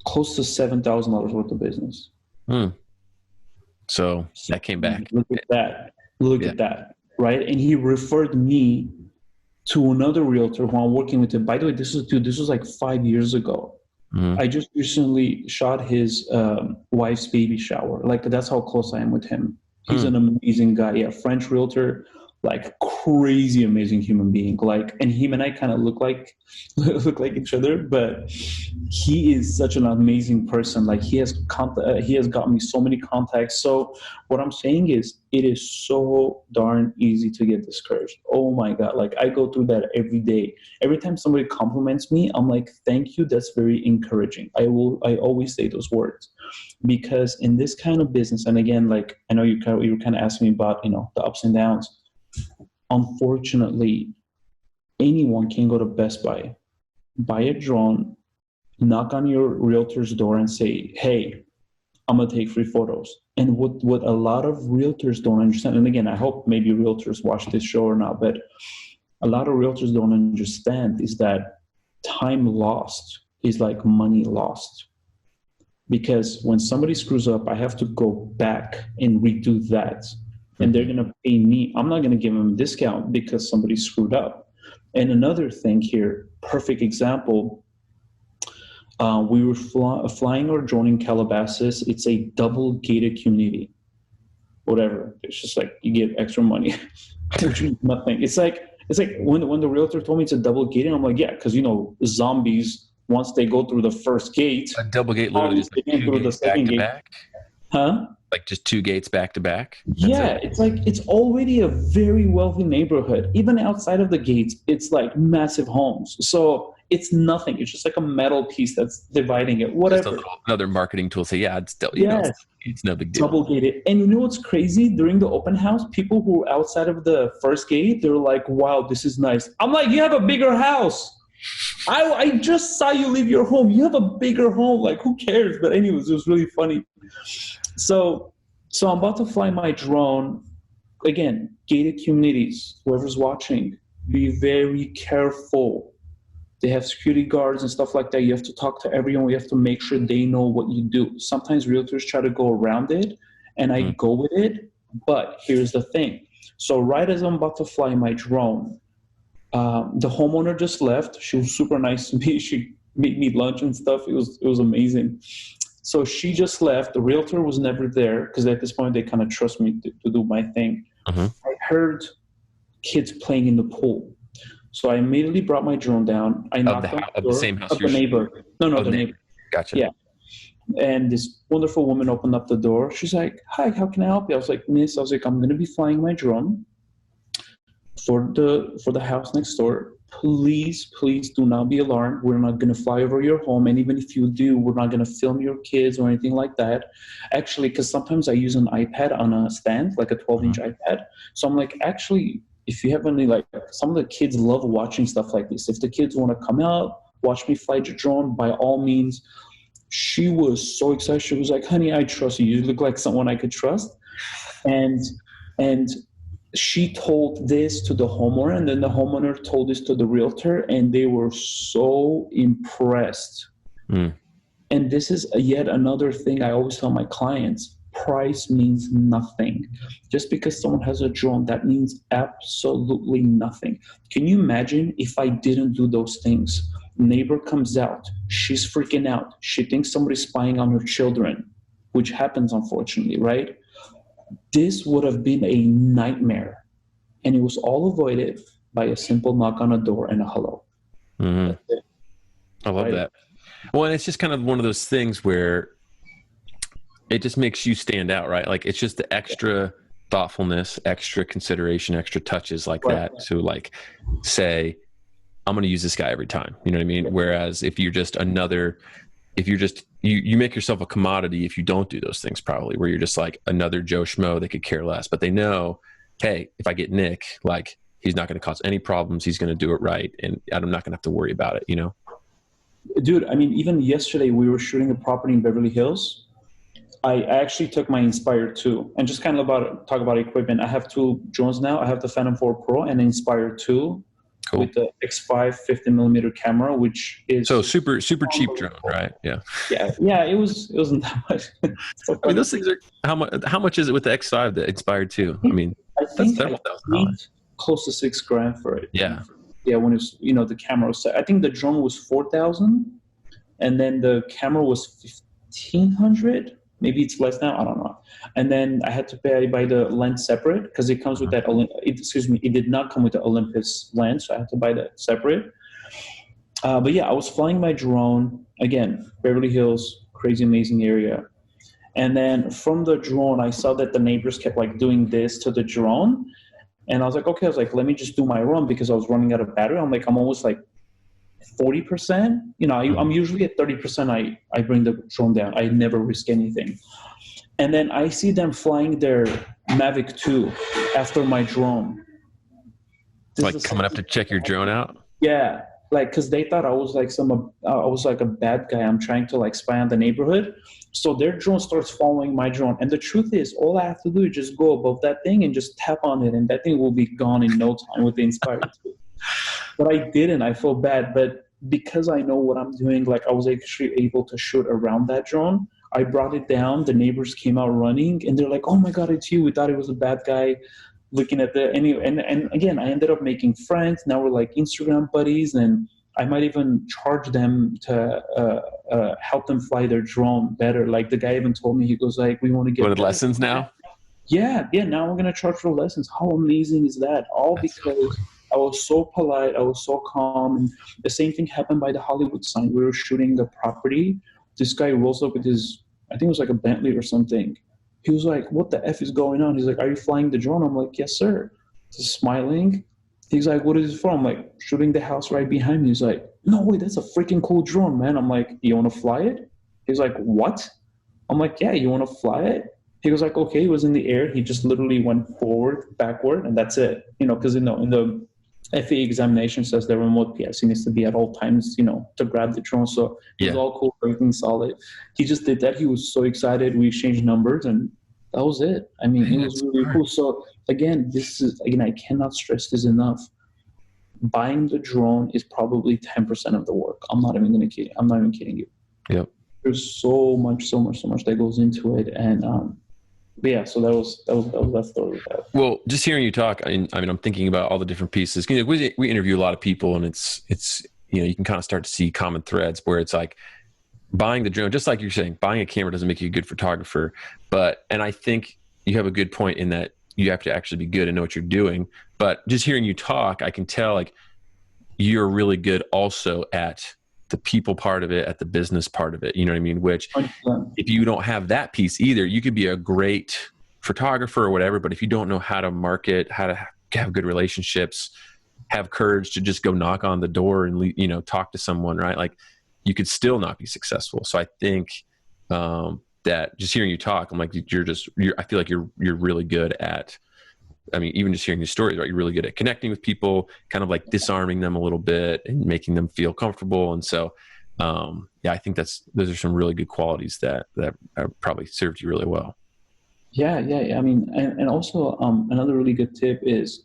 Speaker 2: close to $7,000 worth of business.
Speaker 1: So that came back.
Speaker 2: Look at that. Look at that. Right. And he referred me to another realtor who I'm working with. By the way, this was like 5 years ago. I just recently shot his wife's baby shower. Like, that's how close I am with him. He's an amazing guy. Yeah, French realtor, like crazy amazing human being. Like, and him and I kind of look like each other, but he is such an amazing person. Like, he has got me so many contacts. So what I'm saying is, it is so darn easy to get discouraged. Oh my God. Like, I go through that every day. Every time somebody compliments me, I'm like, thank you. That's very encouraging. I always say those words, because in this kind of business, and again, like, I know you were kind of asking me about, the ups and downs. Unfortunately, anyone can go to Best Buy, buy a drone, knock on your realtor's door and say, hey, I'm going to take free photos. And what a lot of realtors don't understand, and again, I hope maybe realtors watch this show or not, but a lot of realtors don't understand is that time lost is like money lost. Because when somebody screws up, I have to go back and redo that. And they're going to pay me. I'm not going to give them a discount because somebody screwed up. And another thing here, perfect example, we were flying our drone in Calabasas. It's a double gated community. Whatever. It's just like you get extra money, which means nothing. It's like when the realtor told me it's a double gated, I'm like, yeah, because zombies, once they go through the first gate,
Speaker 1: a double gate literally just like 2 gates back to back.
Speaker 2: Huh?
Speaker 1: Like just 2 gates back to back?
Speaker 2: Yeah, it's like, it's already a very wealthy neighborhood. Even outside of the gates, it's like massive homes. So it's nothing. It's just like a metal piece that's dividing it. Whatever.
Speaker 1: Just another marketing tool. Say, yeah, it's still, it's no big deal.
Speaker 2: Double gated. And you know what's crazy? During the open house, people who were outside of the first gate, they were like, wow, this is nice. I'm like, you have a bigger house. I just saw you leave your home. You have a bigger home. Like, who cares? But anyways, it was really funny. So I'm about to fly my drone. Again, gated communities, whoever's watching, be very careful. They have security guards and stuff like that. You have to talk to everyone. You have to make sure they know what you do. Sometimes realtors try to go around it, and I go with it. But here's the thing. So right as I'm about to fly my drone, The homeowner just left. She was super nice to me. She made me lunch and stuff. It was amazing. So she just left. The realtor was never there because at this point they kind of trust me to do my thing.
Speaker 1: Mm-hmm.
Speaker 2: I heard kids playing in the pool. So I immediately brought my drone down. I knocked on the door
Speaker 1: the same house
Speaker 2: of the neighbor. No, the neighbor.
Speaker 1: Gotcha.
Speaker 2: Yeah. And this wonderful woman opened up the door. She's like, "Hi, how can I help you?" I was like, "Miss," I was like, "I'm going to be flying my drone for the house next door. Please do not be alarmed. We're not going to fly over your home. And even if you do, we're not going to film your kids or anything like that." Actually, because sometimes I use an iPad on a stand, like a 12-inch iPad. So I'm like, actually, if you have any, like, some of the kids love watching stuff like this. If the kids want to come out, watch me fly the drone, by all means. She was so excited. She was like, "Honey, I trust you. You look like someone I could trust." And she told this to the homeowner, and then the homeowner told this to the realtor, and they were so impressed. And this is yet another thing I always tell my clients: price means nothing. Just because someone has a drone, that means absolutely nothing. Can you imagine if I didn't do those things? Neighbor comes out, she's freaking out. She thinks somebody's spying on her children, which happens, unfortunately, right? This would have been a nightmare. And it was all avoided by a simple knock on a door and a hello.
Speaker 1: Mm-hmm. I love that. Well, and it's just kind of one of those things where it just makes you stand out, right? Like, it's just the extra thoughtfulness, extra consideration, extra touches like that. So, like, say, I'm going to use this guy every time. You know what I mean? Whereas if you're just you make yourself a commodity if you don't do those things probably, where you're just like another Joe Schmo, they could care less. But they know, hey, if I get Nick, like, he's not going to cause any problems. He's going to do it right. And I'm not going to have to worry about it, you know?
Speaker 2: Dude, I mean, even yesterday we were shooting a property in Beverly Hills. I actually took my Inspire 2 and just kind of talk about equipment. I have two drones now. I have the Phantom 4 Pro and the Inspire 2. Cool. With the X5 50mm camera, which is
Speaker 1: so super cheap drone, right? Yeah.
Speaker 2: It wasn't that much.
Speaker 1: So I mean, those things are how much is it with the X5, the Inspire 2? I mean,
Speaker 2: that's several $1,000. Close to $6,000 for it.
Speaker 1: Yeah.
Speaker 2: Yeah, when it's the camera was, I think the drone was $4,000, and then the camera was $1,500. Maybe it's less now. I don't know. And then I had to buy the lens separate because it comes with that. It did not come with the Olympus lens, so I had to buy that separate. But yeah, I was flying my drone again, Beverly Hills, crazy amazing area. And then from the drone, I saw that the neighbors kept like doing this to the drone, and I was like, okay, let me just do my run because I was running out of battery. I'm almost like 40%. I'm usually at 30%. I bring the drone down. I never risk anything. And then I see them flying their Mavic 2 after my drone.
Speaker 1: Like coming up to check your drone out?
Speaker 2: Yeah. Because they thought I was like a bad guy. I'm trying to like spy on the neighborhood. So their drone starts following my drone. And the truth is, all I have to do is just go above that thing and just tap on it, and that thing will be gone in no time with the Inspire 2. But I didn't. I feel bad. But because I know what I'm doing, like I was actually able to shoot around that drone. I brought it down. The neighbors came out running, and they're like, "Oh my God, it's you! We thought it was a bad guy." Looking at and again, I ended up making friends. Now we're like Instagram buddies, and I might even charge them to help them fly their drone better. Like the guy even told me, he goes like, "We want to get
Speaker 1: lessons now."
Speaker 2: Yeah. Now we're gonna charge for lessons. How amazing is that? All because I was so polite, I was so calm. And the same thing happened by the Hollywood sign. We were shooting the property. This guy rolls up with his, I think it was like a Bentley or something. He was like, "What the F is going on?" He's like, "Are you flying the drone?" I'm like, "Yes, sir." He's smiling. He's like, "What is it for?" I'm like, "Shooting the house right behind me." He's like, "No way, that's a freaking cool drone, man." I'm like, "You want to fly it?" He's like, "What?" I'm like, "Yeah, you want to fly it?" He was like, "Okay." He was in the air. He just literally went forward, backward, and that's it. Because in the FAA examination says the remote PIC needs to be at all times, to grab the drone. So it was all cool, everything solid. He just did that. He was so excited. We exchanged numbers, and that was it. I mean, it was really cool. So again, I cannot stress this enough. Buying the drone is probably 10% of the work. I'm not even kidding you.
Speaker 1: Yep.
Speaker 2: There's so much that goes into it. And But yeah, so that was that story with that.
Speaker 1: Well, just hearing you talk, I mean, I'm thinking about all the different pieces. You know, we interview a lot of people, and it's you know, you can kind of start to see common threads where it's like buying the drone, just like you're saying, buying a camera doesn't make you a good photographer. And I think you have a good point in that you have to actually be good and know what you're doing. But just hearing you talk, I can tell like you're really good also at the people part of it, at the business part of it. You know what I mean? Which
Speaker 2: 100%.
Speaker 1: if you don't have that piece either, you could be a great photographer or whatever, but if you don't know how to market, how to have good relationships, have courage to just go knock on the door and, you know, talk to someone, right? Like you could still not be successful. So I think that just hearing you talk, I'm like, I feel like you're really good at, I mean, even just hearing your stories, right? You're really good at connecting with people, kind of like disarming them a little bit and making them feel comfortable. And so, yeah, I think those are some really good qualities that probably served you really well.
Speaker 2: Yeah. I mean, and also another really good tip is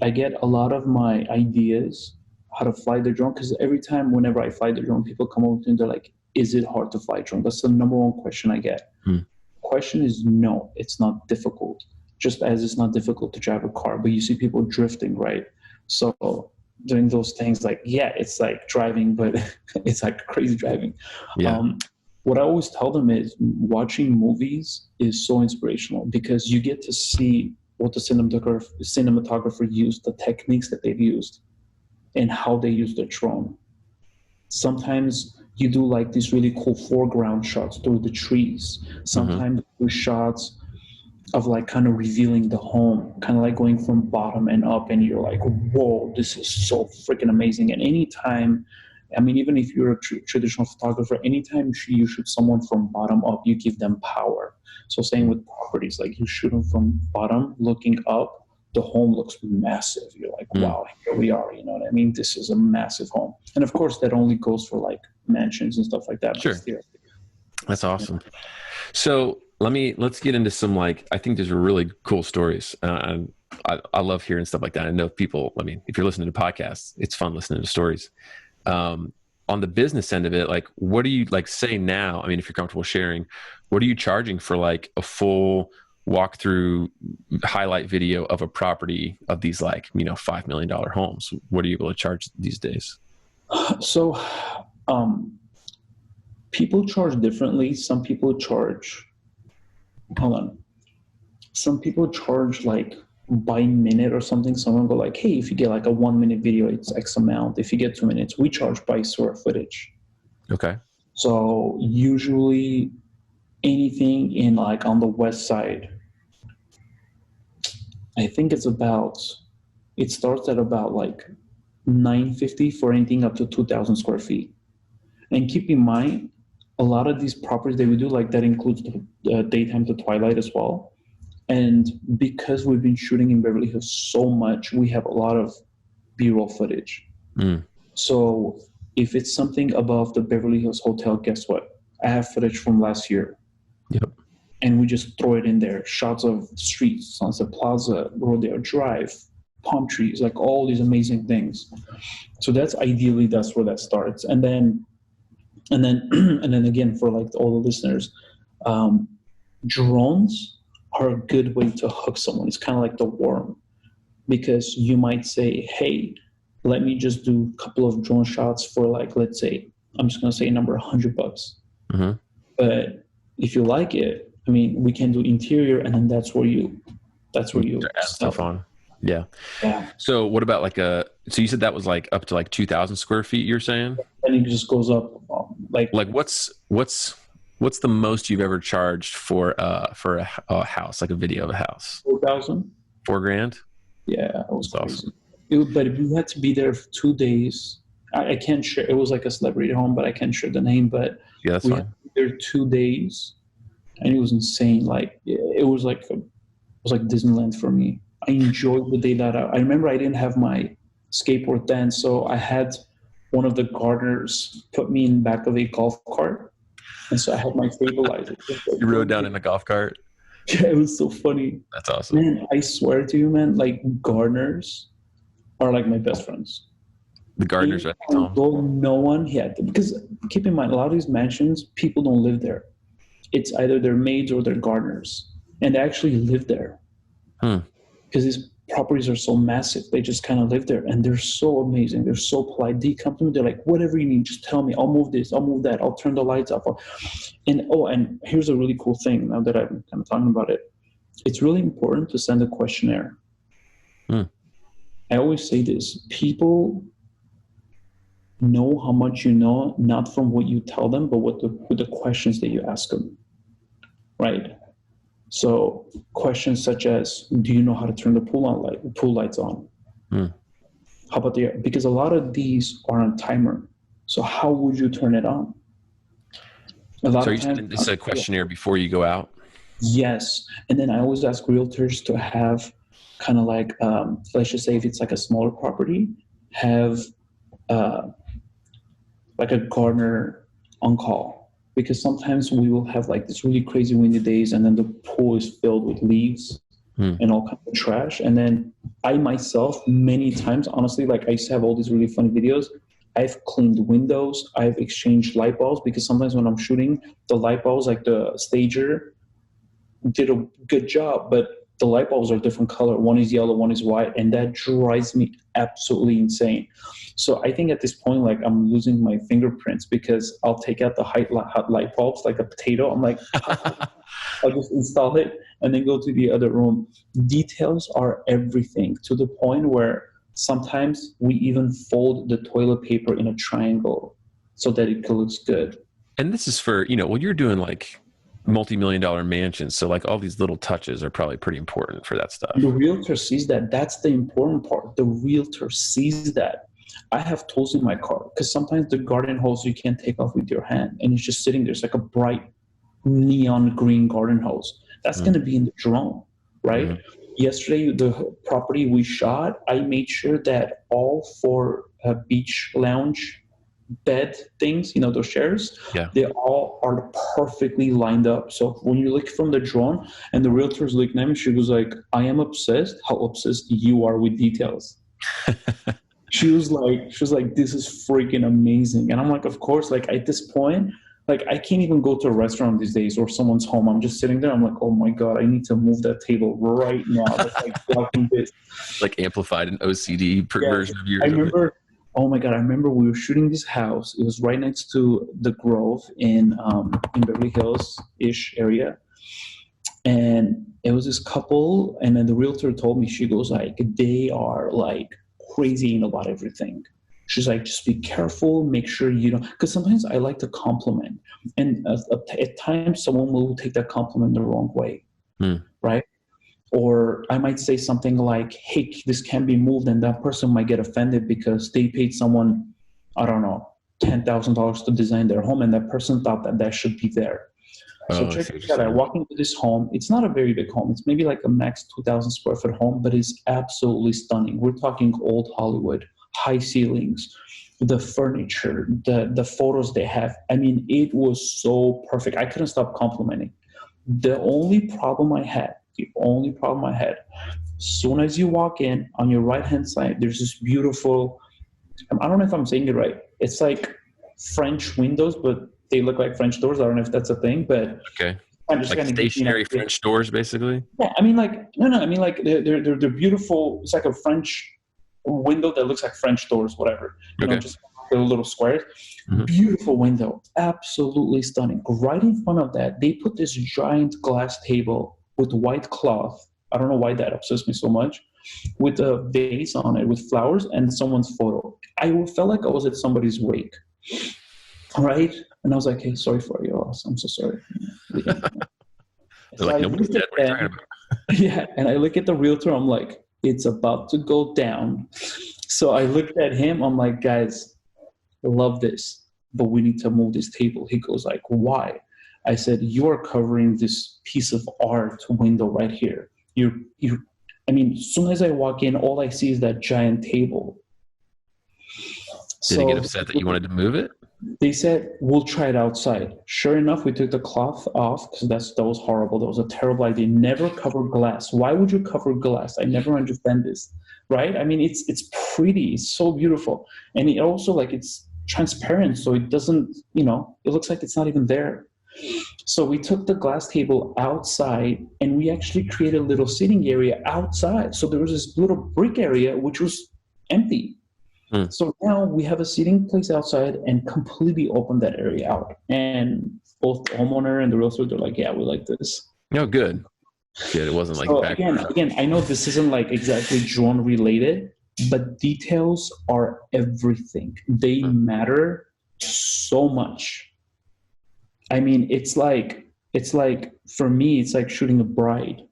Speaker 2: I get a lot of my ideas how to fly the drone, because every time whenever I fly the drone, people come over to me and they're like, "Is it hard to fly drone?" That's the number one question I get.
Speaker 1: Hmm.
Speaker 2: Question is no, it's not difficult. Just as it's not difficult to drive a car, but you see people drifting, right? So doing those things, like, yeah, it's like driving, but it's like crazy driving.
Speaker 1: Yeah.
Speaker 2: What I always tell them is watching movies is so inspirational because you get to see what the cinematographer used, the techniques that they've used, and how they use the drone. Sometimes you do like these really cool foreground shots through the trees. Sometimes you do shots of like kind of revealing the home, kind of like going from bottom and up, and you're like, whoa, this is so freaking amazing. And anytime, I mean, even if you're a traditional photographer, anytime you shoot someone from bottom up, you give them power. So same with properties, like you shoot them from bottom looking up, the home looks massive. You're like, wow, here we are. You know what I mean? This is a massive home. And of course, that only goes for like mansions and stuff like that.
Speaker 1: Sure. That's awesome. So let's get into some, like, I think these are really cool stories. And I love hearing stuff like that. I know people, I mean, if you're listening to podcasts, it's fun listening to stories. On the business end of it, like, what do you like say now? I mean, if you're comfortable sharing, what are you charging for like a full walkthrough highlight video of a property of these, like, you know, $5 million homes? What are you able to charge these days?
Speaker 2: So, people charge differently. Some people charge like by minute or something. Someone go like, hey, if you get like a 1 minute video, it's X amount. If you get 2 minutes, we charge by square footage. Okay. So usually anything in like on the west side, I think it starts at about like $950 for anything up to 2,000 square feet. And keep in mind, a lot of these properties that we do, like that includes the daytime to twilight as well. And because we've been shooting in Beverly Hills so much, we have a lot of B-roll footage. So if it's something above the Beverly Hills Hotel, guess what? I have footage from last year.
Speaker 1: Yep.
Speaker 2: And we just throw it in there. Shots of streets, Sunset Plaza, Rodeo Drive, palm trees, like all these amazing things. So that's where that starts. And then again, for like all the listeners, drones are a good way to hook someone. It's kind of like the worm, because you might say, hey, let me just do a couple of drone shots for like, let's say, I'm just going to say a number, $100. But if you like it, I mean, we can do interior, and then that's where you
Speaker 1: add stuff on. Yeah. So what about so you said that was like up to like 2,000 square feet, you're saying?
Speaker 2: And it just goes up like
Speaker 1: what's the most you've ever charged for a house, like a video of a house?
Speaker 2: 4,000.
Speaker 1: $4,000?
Speaker 2: Yeah, it was
Speaker 1: awesome.
Speaker 2: But we had to be there for 2 days. I can't share. It was like a celebrity home, but I can't share the name. But
Speaker 1: yeah, that's
Speaker 2: we
Speaker 1: fine.
Speaker 2: had to be there 2 days, and it was insane. Like it was like Disneyland for me. I enjoyed the day that I remember. I didn't have my skateboard then, so I had one of the gardeners put me in the back of a golf cart, and so I had my stabilizer.
Speaker 1: You rode down in a golf cart?
Speaker 2: Yeah, it was so funny.
Speaker 1: That's awesome.
Speaker 2: Man, I swear to you, man, like gardeners are like my best friends.
Speaker 1: The gardeners are
Speaker 2: no one had them, because keep in mind, a lot of these mansions, people don't live there. It's either their maids or their gardeners. and they actually live there because these properties are so massive. They just kind of live there, and they're so amazing. They're so polite. They come to me, they're like, whatever you need, just tell me. I'll move this, I'll move that, I'll turn the lights off. And here's a really cool thing now that I'm kind of talking about it. It's really important to send a questionnaire. I always say this: people know how much you know, not from what you tell them, but with the questions that you ask them, right? So questions such as, do you know how to turn the pool lights on? How about because a lot of these are on timer. So how would you turn it on? A lot of times,
Speaker 1: it's a questionnaire before you go out?
Speaker 2: Yes. And then I always ask realtors to have kind of like, let's just say if it's like a smaller property, have like a gardener on call, because sometimes we will have like this really crazy windy days, and then the pool is filled with leaves and all kinds of trash. And then I myself, many times, honestly, like I used to have all these really funny videos. I've cleaned windows. I've exchanged light bulbs, because sometimes when I'm shooting, the light bulbs, like the stager did a good job, but the light bulbs are different color. One is yellow, one is white, and that drives me absolutely insane. So I think at this point, like I'm losing my fingerprints, because I'll take out the hot light bulbs like a potato. I'm like, I'll just install it and then go to the other room. Details are everything, to the point where sometimes we even fold the toilet paper in a triangle so that it looks good.
Speaker 1: And this is for, when you're doing like multi-million-dollar mansions, so like all these little touches are probably pretty important for that stuff.
Speaker 2: The realtor sees that. That's the important part. The realtor sees that. I have tools in my car, because sometimes the garden hose you can't take off with your hand, and it's just sitting there. It's like a bright neon green garden hose. That's going to be in the drone, right? Yesterday, the property we shot, I made sure that all 4 beach lounge bed things, those chairs, they all are perfectly lined up. So when you look from the drone and the realtor's looking at me, she was like, I am obsessed how obsessed you are with details. She was like, this is freaking amazing. And I'm like, of course, like at this point, like I can't even go to a restaurant these days or someone's home. I'm just sitting there. I'm like, oh my God, I need to move that table right now. That's like blocking this.
Speaker 1: Like amplified an OCD version of yours.
Speaker 2: I remember, oh my God, I remember we were shooting this house. It was right next to the Grove in Beverly Hills-ish area. And it was this couple, and then the realtor told me, she goes like, they are like crazy about everything. She's like, just be careful, make sure you don't, because sometimes I like to compliment. And at times someone will take that compliment the wrong way, right? Or I might say something like, hey, this can be moved, and that person might get offended because they paid someone, I don't know, $10,000 to design their home, and that person thought that should be there. So check it out. I walk into this home. It's not a very big home. It's maybe like a max 2,000 square foot home, but it's absolutely stunning. We're talking old Hollywood, high ceilings, the furniture, the photos they have. I mean, it was so perfect. I couldn't stop complimenting. The only problem I had, as soon as you walk in, on your right-hand side, there's this beautiful, I don't know if I'm saying it right. It's like French windows, but they look like French doors. I don't know if that's a thing, but
Speaker 1: okay. Like stationary French doors, basically?
Speaker 2: Yeah, I mean, like, no, I mean, like, they're beautiful. It's like a French window that looks like French doors, whatever. Just little squares. Beautiful window. Absolutely stunning. Right in front of that, they put this giant glass table with white cloth. I don't know why that obsessed me so much. With a vase on it with flowers and someone's photo. I felt like I was at somebody's wake. Right? And I was like, hey, sorry for your loss. I'm so sorry.
Speaker 1: They're like, nobody's dead. What are you talking about?
Speaker 2: Yeah. And I look at the realtor. I'm like, it's about to go down. So I looked at him. I'm like, guys, I love this, but we need to move this table. He goes like, why? I said, you are covering this piece of art window right here. I mean, as soon as I walk in, all I see is that giant table.
Speaker 1: Did he get upset that you wanted to move it?
Speaker 2: They said, we'll try it outside. Sure enough, we took the cloth off because that was horrible. That was a terrible idea. Never cover glass. Why would you cover glass? I never understand this, right? I mean, it's pretty. It's so beautiful. And it also, like, it's transparent, so it doesn't, it looks like it's not even there. So we took the glass table outside and we actually created a little sitting area outside. So there was this little brick area which was empty. So now we have a seating place outside and completely opened that area out. And both the homeowner and the realtor, they're like, yeah, we like this.
Speaker 1: Oh, good. Good. It wasn't like
Speaker 2: So
Speaker 1: back.
Speaker 2: again, I know this isn't like exactly drone related, but details are everything. They matter so much. I mean, it's like for me, it's like shooting a bride.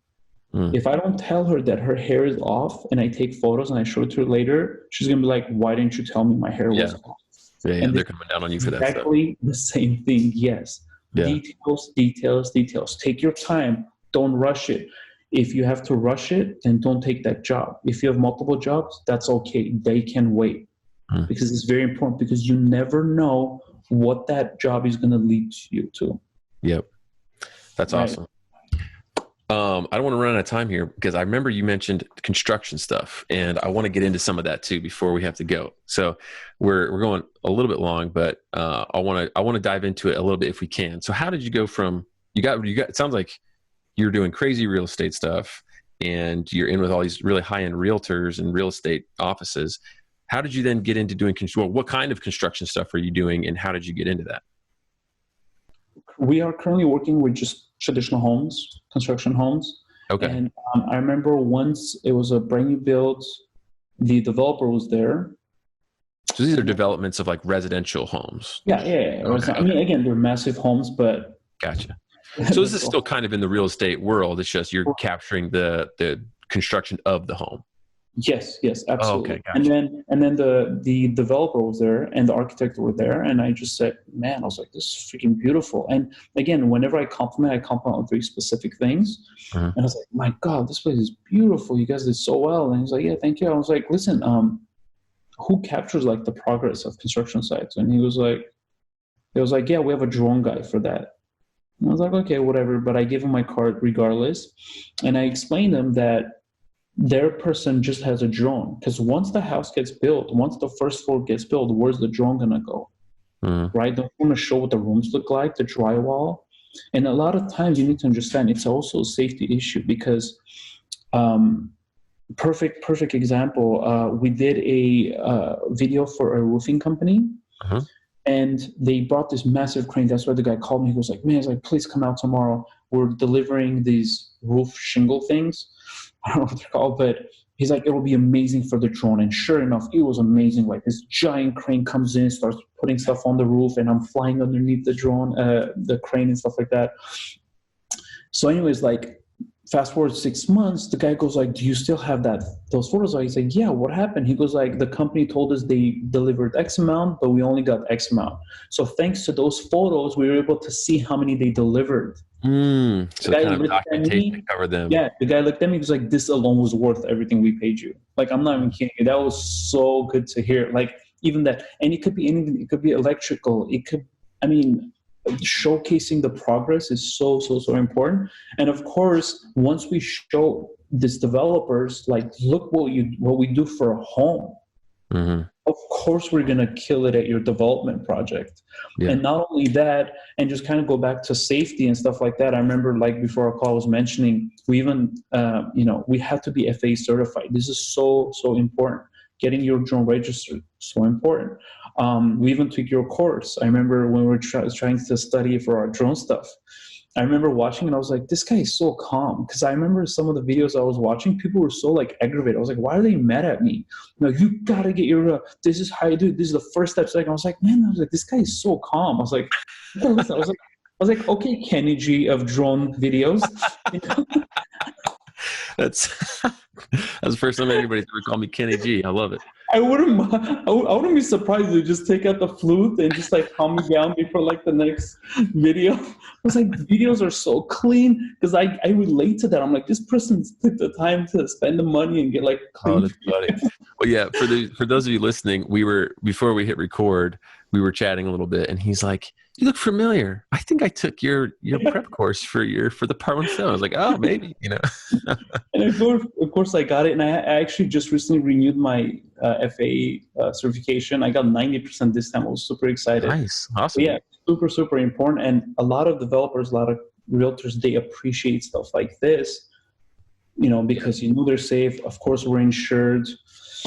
Speaker 2: If I don't tell her that her hair is off and I take photos and I show it to her later, she's gonna be like, why didn't you tell me my hair was off?
Speaker 1: Yeah, and they're coming down on you for that stuff.
Speaker 2: Exactly the same thing, yes. Yeah. Details. Take your time. Don't rush it. If you have to rush it, then don't take that job. If you have multiple jobs, that's okay. They can wait because it's very important because you never know what that job is gonna lead you to.
Speaker 1: Yep. That's awesome. I don't want to run out of time here because I remember you mentioned construction stuff, and I want to get into some of that too before we have to go. So we're going a little bit long, but I want to dive into it a little bit if we can. So how did you go from you got it sounds like you're doing crazy real estate stuff and you're in with all these really high-end realtors and real estate offices. How did you then get into doing what kind of construction stuff are you doing, and how did you get into that?
Speaker 2: We are currently working with just traditional homes, construction homes.
Speaker 1: Okay.
Speaker 2: And I remember once it was a brand new build, the developer was there.
Speaker 1: So these are developments of like residential homes.
Speaker 2: Yeah. Okay. I mean, again, they're massive homes, but.
Speaker 1: Gotcha. So this is still kind of in the real estate world. It's just you're capturing the construction of the home.
Speaker 2: Yes, absolutely.
Speaker 1: Oh, okay, gotcha.
Speaker 2: And then the developer was there and the architect were there, and I just said, man, I was like, this is freaking beautiful. And again, whenever I compliment on very specific things. And I was like, my God, this place is beautiful. You guys did so well. And he's like, yeah, thank you. I was like, listen, who captures like the progress of construction sites? And he was like, yeah, we have a drone guy for that. And I was like, okay, whatever. But I gave him my card regardless, and I explained to him that their person just has a drone, because once the house gets built, once the first floor gets built, where's the drone gonna go? Right? They want to show what the rooms look like, the drywall. And a lot of times you need to understand it's also a safety issue because perfect example, we did a video for a roofing company. And they brought this massive crane. That's why the guy called me. He was like, man, he's like, please come out tomorrow. We're delivering these roof shingle things. I don't know what they're called, but he's like, it will be amazing for the drone. And sure enough, it was amazing. Like this giant crane comes in, starts putting stuff on the roof, and I'm flying underneath the drone, the crane and stuff like that. So anyways, like fast forward 6 months, the guy goes like, do you still have those photos? He's like, yeah, what happened? He goes like, the company told us they delivered X amount, but we only got X amount. So thanks to those photos, we were able to see how many they delivered.
Speaker 1: So kind of documentation to cover them.
Speaker 2: Yeah, the guy looked at me, he was like, this alone was worth everything we paid you. Like, I'm not even kidding you. That was so good to hear. Like, even that, and it could be anything. It could be electrical. Showcasing the progress is so important. And of course, once we show these developers, like, look what we do for a home. Of course, we're gonna kill it at your development project. And not only that, and just kind of go back to safety and stuff like that. I remember, like before our call, I was mentioning we even, we have to be FAA certified. This is so important. Getting your drone registered, so important. We even took your course. I remember when we were trying to study for our drone stuff. I remember watching and I was like, this guy is so calm. Because I remember some of the videos I was watching, people were so like aggravated. I was like, why are they mad at me? You gotta get your, this is how you do it. This is the first step. So I was like, man, this guy is so calm. I was like, listen, I was like, okay, Kenny G of drone videos.
Speaker 1: That's the first time anybody's ever called me Kenny G. I love it.
Speaker 2: I wouldn't be surprised to just take out the flute and just like calm me down before like the next video. I was like, videos are so clean because I relate to that. I'm like, this person took the time to spend the money and get like clean.
Speaker 1: Oh, that's funny. Well, yeah. For those of you listening, before we hit record, we were chatting a little bit, and he's like, "You look familiar. I think I took your prep course for the Part 1 film." I was like, "Oh, maybe."
Speaker 2: And of course, I got it, and I actually just recently renewed my FAA certification. I got 90% this time. I was super excited.
Speaker 1: Nice, awesome.
Speaker 2: But yeah, super, super important. And a lot of developers, a lot of realtors, they appreciate stuff like this, because they're safe. Of course, we're insured.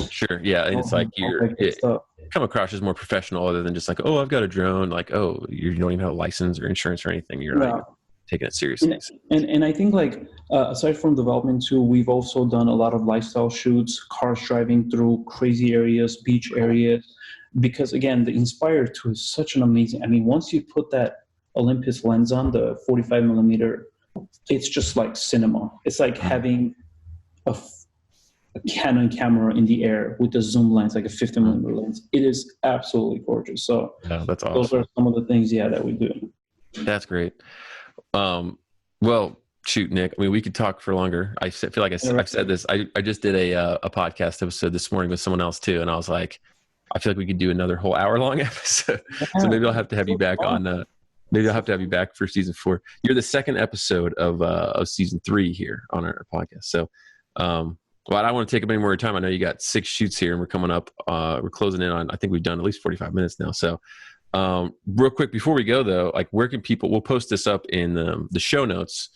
Speaker 1: Sure. Yeah. And it's like
Speaker 2: All that good stuff.
Speaker 1: come across as more professional other than just like, oh, I've got a drone. Like, oh, you don't even have a license or insurance or anything. You're not even taking it seriously.
Speaker 2: And I think aside from development too, we've also done a lot of lifestyle shoots, cars driving through crazy areas, beach areas, because again, the Inspire 2 is such an amazing, once you put that Olympus lens on, the 45 millimeter, it's just like cinema. It's like having a Canon camera in the air with a zoom lens, like a 50 millimeter lens. It is absolutely gorgeous. So
Speaker 1: that's awesome.
Speaker 2: Those are some of the things, that we do.
Speaker 1: That's great. Well, shoot, Nick, we could talk for longer. I feel like I've said this. I just did a podcast episode this morning with someone else too. And I was like, I feel like we could do another whole hour-long episode. So maybe I'll have to have you back maybe I'll have to have you back for season 4. You're the second episode of season 3 here on our podcast. So, well, I don't want to take up any more time. I know you got 6 shoots here and we're coming up, we're closing in on, I think we've done at least 45 minutes now. So, real quick before we go though, like where can people, we'll post this up in the show notes,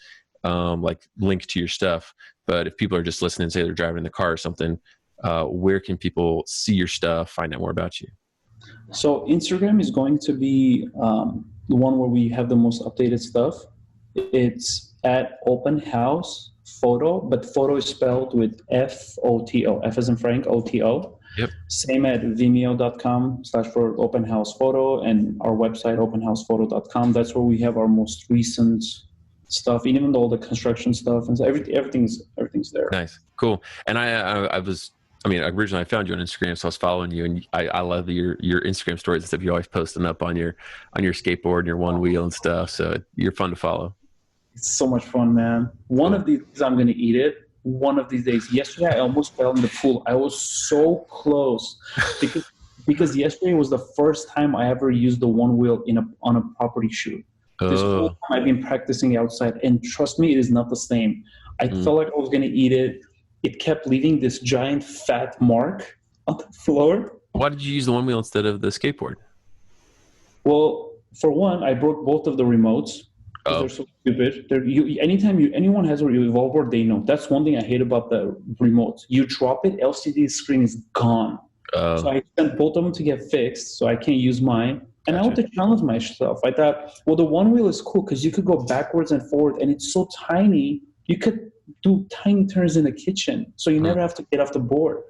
Speaker 1: like link to your stuff. But if people are just listening, say they're driving in the car or something, where can people see your stuff, find out more about you?
Speaker 2: So Instagram is going to be the one where we have the most updated stuff. It's at Open House Foto, but photo is spelled with F-O-T-O, F as in Frank, O-T-O.
Speaker 1: Yep.
Speaker 2: Same at vimeo.com/for Open House Foto, and our website, openhousephoto.com. That's where we have our most recent stuff, even all the construction stuff, and everything's there. Nice,
Speaker 1: cool. And originally I found you on Instagram, so I was following you, and I love your Instagram stories and stuff. You always posting up on your skateboard and your one wheel and stuff. So you're fun to follow.
Speaker 2: It's so much fun, man. One of these days I'm gonna eat it. One of these days. Yesterday I almost fell in the pool. I was so close because yesterday was the first time I ever used the one wheel on a property shoot. This whole time I've been practicing outside, and trust me, it is not the same. I felt like I was gonna eat it. It kept leaving this giant fat mark on the floor.
Speaker 1: Why did you use the one wheel instead of the skateboard?
Speaker 2: Well, for one, I broke both of the remotes. They're so stupid. Anytime anyone has a revolver, they know. That's one thing I hate about the remotes. You drop it, LCD screen is gone. So I sent both of them to get fixed, so I can't use mine. And I want to challenge myself. I thought, well, the one wheel is cool because you could go backwards and forward, and it's so tiny. You could do tiny turns in the kitchen, so you never have to get off the board.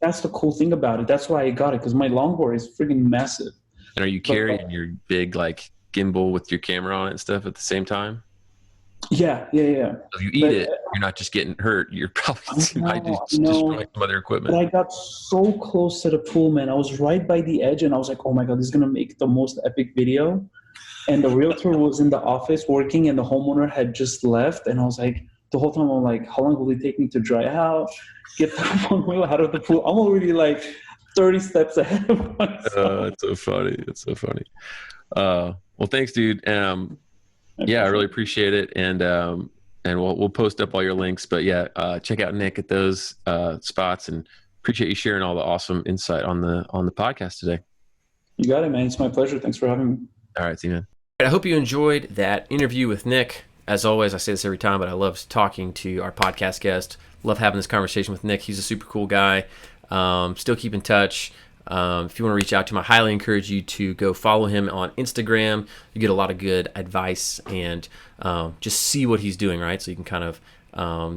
Speaker 2: That's the cool thing about it. That's why I got it, because my longboard is freaking massive.
Speaker 1: And are you carrying your big gimbal with your camera on it and stuff at the same time?
Speaker 2: Yeah. So
Speaker 1: if you eat it, you're not just getting hurt. You're probably destroying some other equipment.
Speaker 2: But I got so close to the pool, man. I was right by the edge, and I was like, oh my God, this is going to make the most epic video. And the realtor was in the office working, and the homeowner had just left. And I was like, the whole time I'm like, how long will it take me to dry out, get the one wheel out of the pool? I'm already 30 steps ahead of myself.
Speaker 1: It's so funny. Well, thanks, dude. Yeah, I really appreciate it. And we'll post up all your links, but check out Nick at those spots, and appreciate you sharing all the awesome insight on the podcast today.
Speaker 2: You got it, man. It's my pleasure. Thanks for having me.
Speaker 1: All right, see you, man. I hope you enjoyed that interview with Nick. As always, I say this every time, but I love talking to our podcast guest. Love having this conversation with Nick. He's a super cool guy. Still keep in touch. If you want to reach out to him, I highly encourage you to go follow him on Instagram. You get a lot of good advice and just see what he's doing, right? So you can kind of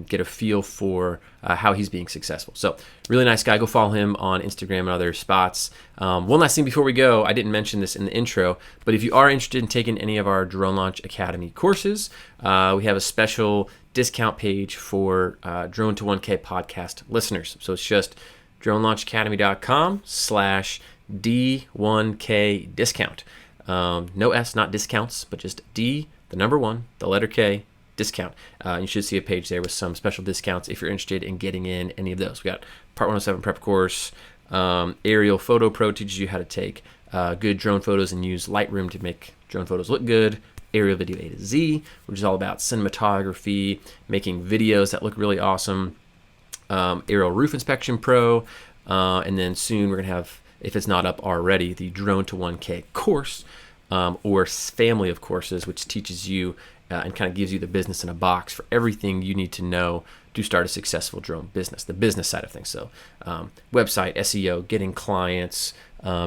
Speaker 1: get a feel for how he's being successful. So really nice guy. Go follow him on Instagram and other spots. One last thing before we go, I didn't mention this in the intro, but if you are interested in taking any of our Drone Launch Academy courses, we have a special discount page for Drone to 1K podcast listeners. So it's just dronelaunchacademy.com/D1K discount. No S, not discounts, but just D, the number 1, the letter K, discount. You should see a page there with some special discounts if you're interested in getting in any of those. We got Part 107 prep course, aerial photo pro teaches you how to take good drone photos and use Lightroom to make drone photos look good. Aerial video A to Z, which is all about cinematography, making videos that look really awesome. Aerial roof inspection pro, and then soon we're gonna have, if it's not up already, the Drone to 1K course, or family of courses, which teaches you and kind of gives you the business in a box for everything you need to know to start a successful drone business, the business side of things. So website, SEO, getting clients,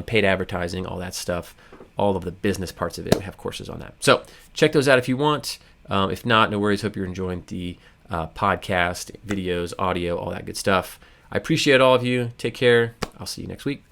Speaker 1: paid advertising, all that stuff, all of the business parts of it. We have courses on that. So check those out if you want. If not, no worries. Hope you're enjoying the podcast, videos, audio, all that good stuff. I appreciate all of you. Take care. I'll see you next week.